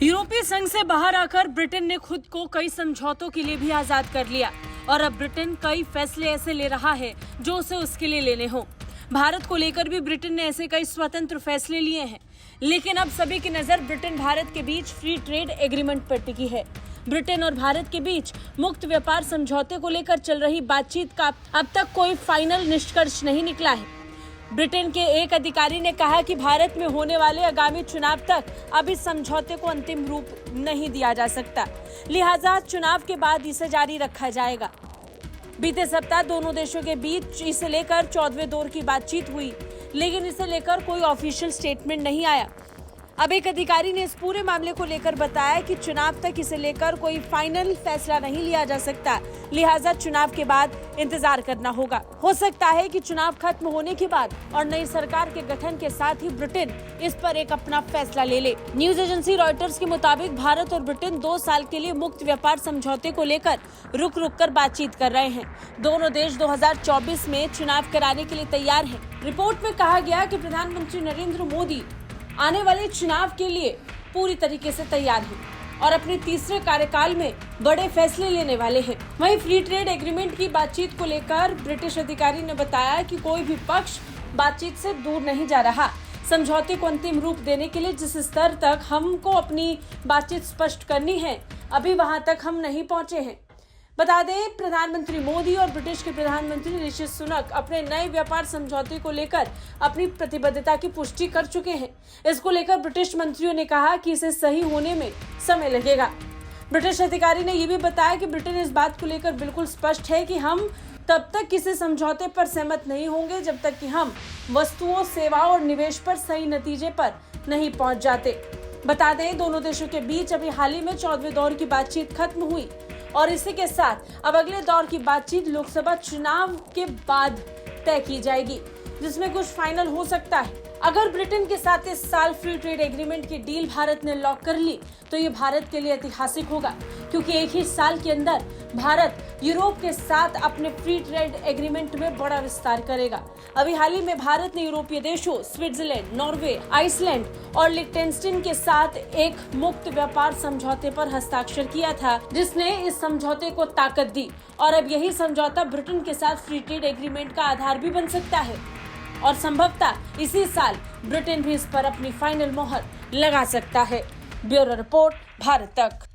यूरोपीय संघ से बाहर आकर ब्रिटेन ने खुद को कई समझौतों के लिए भी आजाद कर लिया और अब ब्रिटेन कई फैसले ऐसे ले रहा है जो उसे उसके लिए लेने हों। भारत को लेकर भी ब्रिटेन ने ऐसे कई स्वतंत्र फैसले लिए हैं, लेकिन अब सभी की नजर ब्रिटेन भारत के बीच फ्री ट्रेड एग्रीमेंट पर टिकी है। ब्रिटेन और भारत के बीच मुक्त व्यापार समझौते को लेकर चल रही बातचीत का अब तक कोई फाइनल निष्कर्ष नहीं निकला है। ब्रिटेन के एक अधिकारी ने कहा कि भारत में होने वाले आगामी चुनाव तक अब इस समझौते को अंतिम रूप नहीं दिया जा सकता, लिहाजा चुनाव के बाद इसे जारी रखा जाएगा। बीते सप्ताह दोनों देशों के बीच इसे लेकर 14वें दौर की बातचीत हुई, लेकिन इसे लेकर कोई ऑफिशियल स्टेटमेंट नहीं आया। अब एक अधिकारी ने इस पूरे मामले को लेकर बताया कि चुनाव तक इसे लेकर कोई फाइनल फैसला नहीं लिया जा सकता, लिहाजा चुनाव के बाद इंतजार करना होगा। हो सकता है कि चुनाव खत्म होने के बाद और नई सरकार के गठन के साथ ही ब्रिटेन इस पर एक अपना फैसला ले ले। न्यूज एजेंसी रॉयटर्स के मुताबिक भारत और ब्रिटेन 2 साल के लिए मुक्त व्यापार समझौते को लेकर रुक कर बातचीत कर रहे हैं। दोनों देश 2024 में चुनाव कराने के लिए तैयार हैं। रिपोर्ट में कहा गया कि प्रधानमंत्री नरेंद्र मोदी आने वाले चुनाव के लिए पूरी तरीके से तैयार हैं और अपने तीसरे कार्यकाल में बड़े फैसले लेने वाले हैं। वहीं फ्री ट्रेड एग्रीमेंट की बातचीत को लेकर ब्रिटिश अधिकारी ने बताया कि कोई भी पक्ष बातचीत से दूर नहीं जा रहा। समझौते को अंतिम रूप देने के लिए जिस स्तर तक हमको अपनी बातचीत स्पष्ट करनी है, अभी वहां तक हम नहीं पहुंचे हैं। बता दें, प्रधानमंत्री मोदी और ब्रिटिश के प्रधानमंत्री ऋषि सुनक अपने नए व्यापार समझौते को लेकर अपनी प्रतिबद्धता की पुष्टि कर चुके हैं। इसको लेकर ब्रिटिश मंत्रियों ने कहा कि इसे सही होने में समय लगेगा। ब्रिटिश अधिकारी ने यह भी बताया कि ब्रिटेन इस बात को लेकर बिल्कुल स्पष्ट है कि हम तब तक किसी समझौते पर सहमत नहीं होंगे जब तक कि हम वस्तुओं, सेवाओं और निवेश पर सही नतीजे पर नहीं पहुंच जाते। बता दें, दोनों देशों के बीच अभी हाल ही में 14वें दौर की बातचीत खत्म हुई और इसी के साथ अब अगले दौर की बातचीत लोकसभा चुनाव के बाद तय की जाएगी, जिसमें कुछ फाइनल हो सकता है। अगर ब्रिटेन के साथ इस साल फ्री ट्रेड एग्रीमेंट की डील भारत ने लॉक कर ली तो ये भारत के लिए ऐतिहासिक होगा, क्योंकि एक ही साल के अंदर भारत यूरोप के साथ अपने फ्री ट्रेड एग्रीमेंट में बड़ा विस्तार करेगा। अभी हाल ही में भारत ने यूरोपीय देशों स्विट्जरलैंड, नॉर्वे, आइसलैंड और लिechtenstein के साथ एक मुक्त व्यापार समझौते पर हस्ताक्षर किया था, जिसने इस समझौते को ताकत दी और अब यही समझौता ब्रिटेन के साथ फ्री ट्रेड एग्रीमेंट का आधार भी बन सकता है और संभवतः इसी साल ब्रिटेन भी इस पर अपनी फाइनल मोहर लगा सकता है। ब्यूरो रिपोर्ट, भारत तक।